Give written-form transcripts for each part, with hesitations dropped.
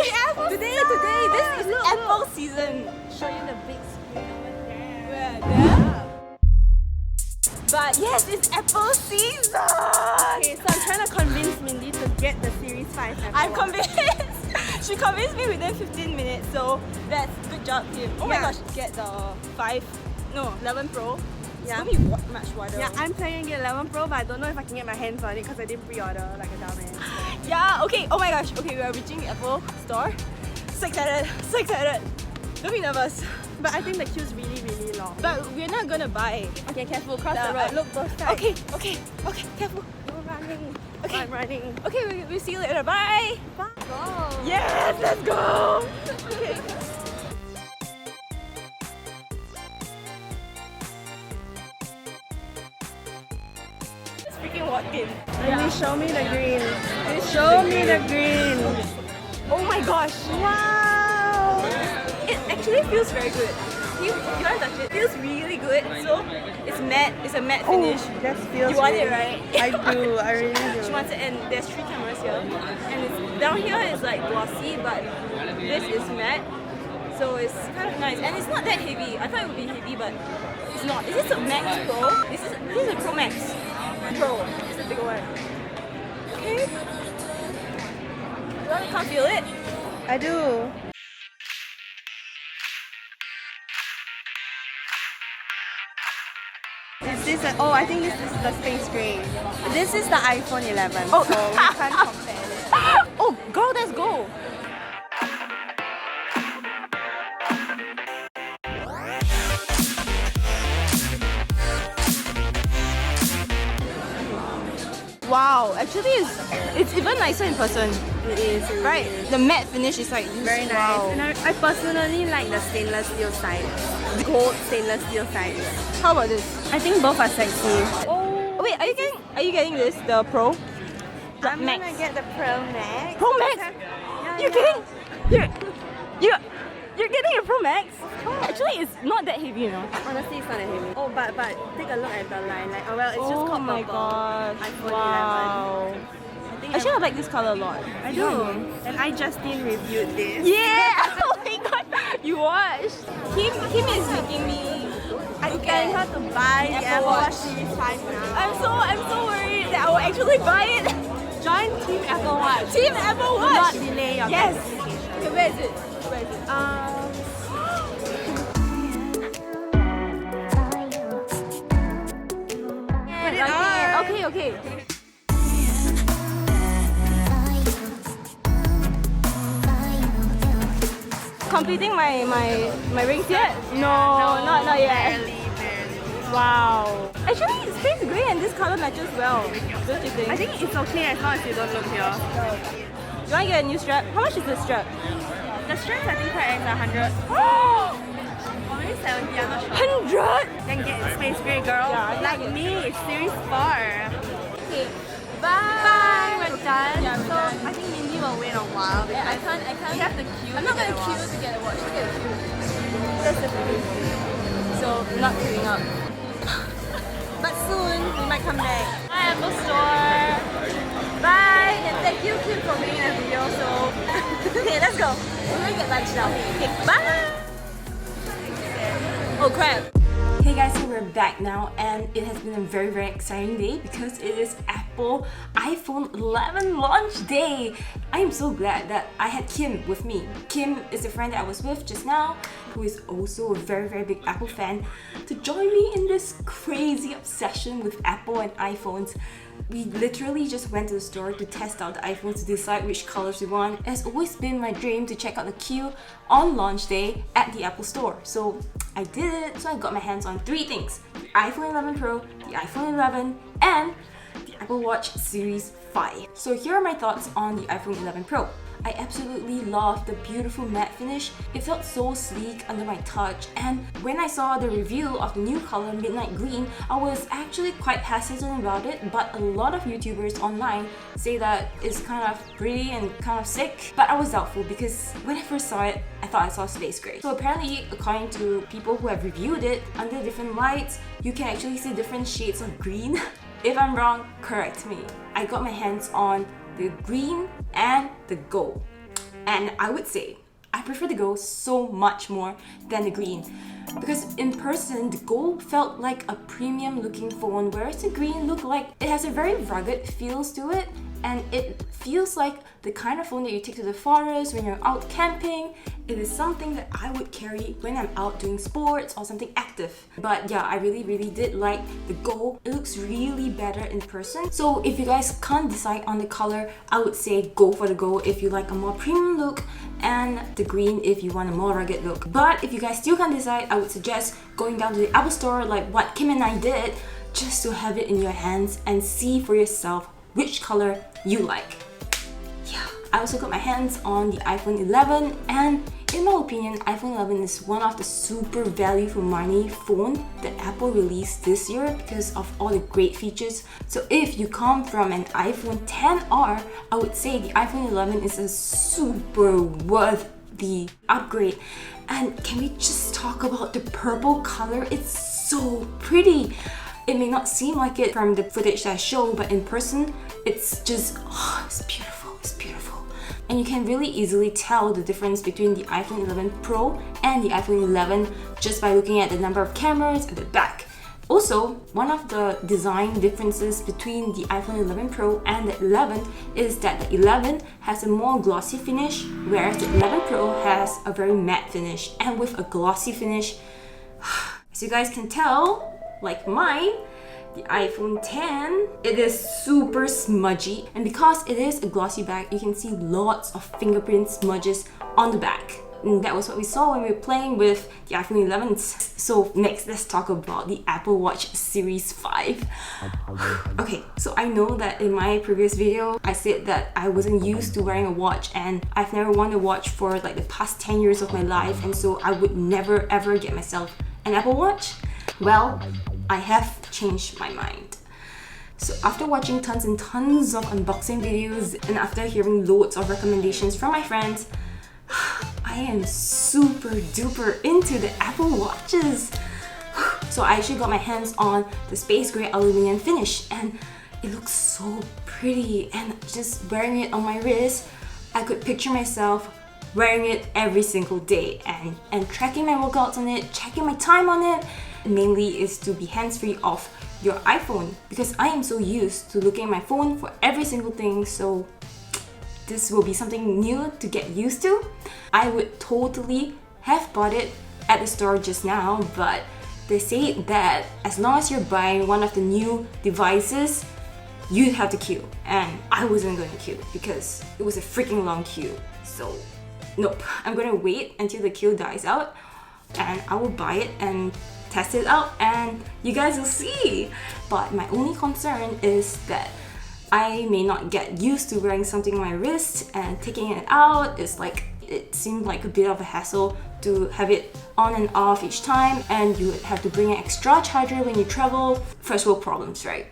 Today, this is Apple season. Show you the big screen over there. Yeah. But yes, it's Apple season. Okay, so I'm trying to convince Mindy to get the Series 5 Apple I'm Watch. convinced. She convinced me within 15 minutes, so that's good job, Kim. Oh my Yeah. gosh, get the 11 Pro. It's Yeah. gonna be much wider. Yeah, I'm planning to get 11 Pro, but I don't know if I can get my hands on it because I didn't pre-order like a dumbass. Yeah, okay, oh my gosh, okay, we are reaching the Apple store. So excited, so excited. Don't be nervous. But I think the queue's really, really long. But we're not gonna buy. Okay, careful, cross the road. Look both sides. Okay, careful. You're running. Okay. I'm running. Okay, we'll see you later. Bye! Bye. Go. Yes, let's go! Okay. Just freaking walked in. Mindy, show me the green. Show me the green. Oh my gosh! Wow. It actually feels very good. You want to touch it? It feels really good. So it's matte. It's a matte finish. That feels You want really, it, right? I do. I really do. She wants it, and there's 3 cameras here. And it's, down here is like glossy, but this is matte. So it's kind of nice. And it's not that heavy. I thought it would be heavy, but it's not. Is this a Max Pro? This is a Pro Max. Pro. It's the bigger one. Okay. You can't feel it? I do. Is this a, oh, I think this is the space gray. This is the iPhone 11, Oh. so we can't compare it. Oh, girl, let's go. Wow, actually it's even nicer in person. It is, Right? The matte finish is like Very nice. wow. And I personally like the stainless steel side. Gold stainless steel side. How about this? I think both are sexy. Oh wait, are you getting this? The Pro? The I'm Max. gonna get the Pro Max. Pro Max? Yeah, You're yeah. you're getting a Pro Max? Actually, it's not that heavy, you know. Honestly, it's not that heavy. Oh, but take a look at the line. Like, oh well, it's just called my purple. god! iPhone Wow. 11. I think Actually, I like this color a lot. I do. And I just reviewed this. Yeah! Oh my god! You watched. Kim is making me. I'm getting her to buy the Apple Apple Watch Watch. Series 5 now. I'm so worried that I will actually buy it. Join Team Apple Watch. Team Apple Do not Watch. delay your Yes. gratification. Okay, where is it? Where is it? Put it Like on. it. Okay. Completing my rings yet? No, not yet. Barely. Wow. Actually, it's space grey and this color matches well. Don't you think? I think it's okay as long as you don't look here. You want to get a new strap? How much is the strap? The straps I think per X are 100. Or maybe 70, I'm not sure. 100? Then get space gray, girl. Yeah, Like yeah. me, it's Series 4. Okay. Bye. Bye, we're done. Yeah, we're so done. I think Mindy will wait a while because I can't. we have to queue. I'm not to get gonna a watch. queue to get a watch. Look at the queue. That's the thing. So not queuing up. But soon we might come back. Hi, Apple Store. Bye. And thank you, Kim, for being in the video. So okay, let's go. We're gonna get lunch now. Okay, bye. Oh crap. Hey guys, so we're back now and it has been a very exciting day because it is Apple iPhone 11 launch day. I am so glad that I had Kim with me. Kim is a friend that I was with just now who is also a very big Apple fan to join me in this crazy obsession with Apple and iPhones. We literally just went to the store to test out the iPhones to decide which colors we want. It has always been my dream to check out the queue on launch day at the Apple Store. So I did it, so I got my hands on 3 things. The iPhone 11 Pro, the iPhone 11, and the Apple Watch Series 5. So here are my thoughts on the iPhone 11 Pro. I absolutely love the beautiful matte finish. It felt so sleek under my touch, and when I saw the review of the new color Midnight Green, I was actually quite hesitant about it, but a lot of YouTubers online say that it's kind of pretty and kind of sick, but I was doubtful because when I first saw it, I thought I saw space gray. So apparently, according to people who have reviewed it, under different lights, you can actually see different shades of green. If I'm wrong, correct me. I got my hands on the green and the gold. And I would say I prefer the gold so much more than the green, because in person the gold felt like a premium looking phone, whereas the green looked like it has a very rugged feels to it, and it feels like the kind of phone that you take to the forest when you're out camping. It is something that I would carry when I'm out doing sports or something active. But yeah, I really did like the gold. It looks really better in person. So if you guys can't decide on the color, I would say go for the gold if you like a more premium look, and the green if you want a more rugged look. But if you guys still can't decide, I would suggest going down to the Apple store like what Kim and I did, just to have it in your hands and see for yourself which color you like. Yeah, I also got my hands on the iPhone 11, and in my opinion, iPhone 11 is one of the super value for money phone that Apple released this year because of all the great features. So if you come from an iPhone XR, I would say the iPhone 11 is a super worth the upgrade. And can we just talk about the purple color? It's so pretty. It may not seem like it from the footage that I show, but in person, it's just, oh, it's beautiful, it's beautiful. And you can really easily tell the difference between the iPhone 11 Pro and the iPhone 11 just by looking at the number of cameras at the back. Also, one of the design differences between the iPhone 11 Pro and the 11 is that the 11 has a more glossy finish, whereas the 11 Pro has a very matte finish. And with a glossy finish, as you guys can tell, like mine, the iPhone 10, it is super smudgy, and because it is a glossy back, you can see lots of fingerprint smudges on the back. And that was what we saw when we were playing with the iPhone 11. So next, let's talk about the Apple Watch Series 5. Okay, so I know that in my previous video, I said that I wasn't used to wearing a watch, and I've never worn a watch for like the past 10 years of my life, and so I would never ever get myself an Apple Watch. Well, I have changed my mind. So after watching tons and tons of unboxing videos, and after hearing loads of recommendations from my friends, I am super duper into the Apple Watches. So I actually got my hands on the space gray aluminum finish, and it looks so pretty, and just wearing it on my wrist, I could picture myself wearing it every single day and tracking my workouts on it, checking my time on it. Mainly is to be hands-free off your iPhone, because I am so used to looking at my phone for every single thing, so this will be something new to get used to. I would totally have bought it at the store just now, but they say that as long as you're buying one of the new devices, you'd have to queue, and I wasn't going to queue because it was a freaking long queue. So nope, I'm gonna wait until the queue dies out, and I will buy it and test it out, and you guys will see. But my only concern is that I may not get used to wearing something on my wrist, and taking it out is like, it seemed like a bit of a hassle to have it on and off each time, and you would have to bring an extra charger when you travel. First world problems, right?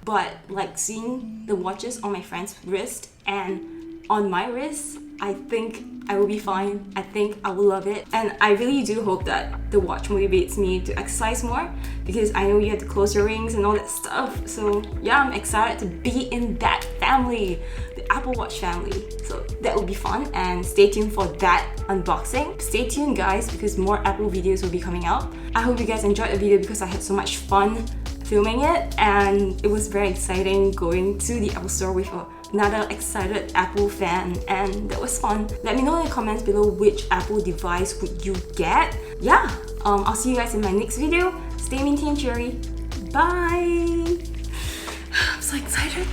But like seeing the watches on my friend's wrist and on my wrist, I think I will be fine. I think I will love it. And I really do hope that the watch motivates me to exercise more, because I know you have to close your rings and all that stuff. So yeah, I'm excited to be in that family, the Apple Watch family. So that will be fun, and stay tuned for that unboxing. Stay tuned guys, because more Apple videos will be coming out. I hope you guys enjoyed the video, because I had so much fun filming it, and it was very exciting going to the Apple store with another excited Apple fan, and that was fun. Let me know in the comments below which Apple device would you get. Yeah, I'll see you guys in my next video. Stay maintained, cheery. Bye! I'm so excited.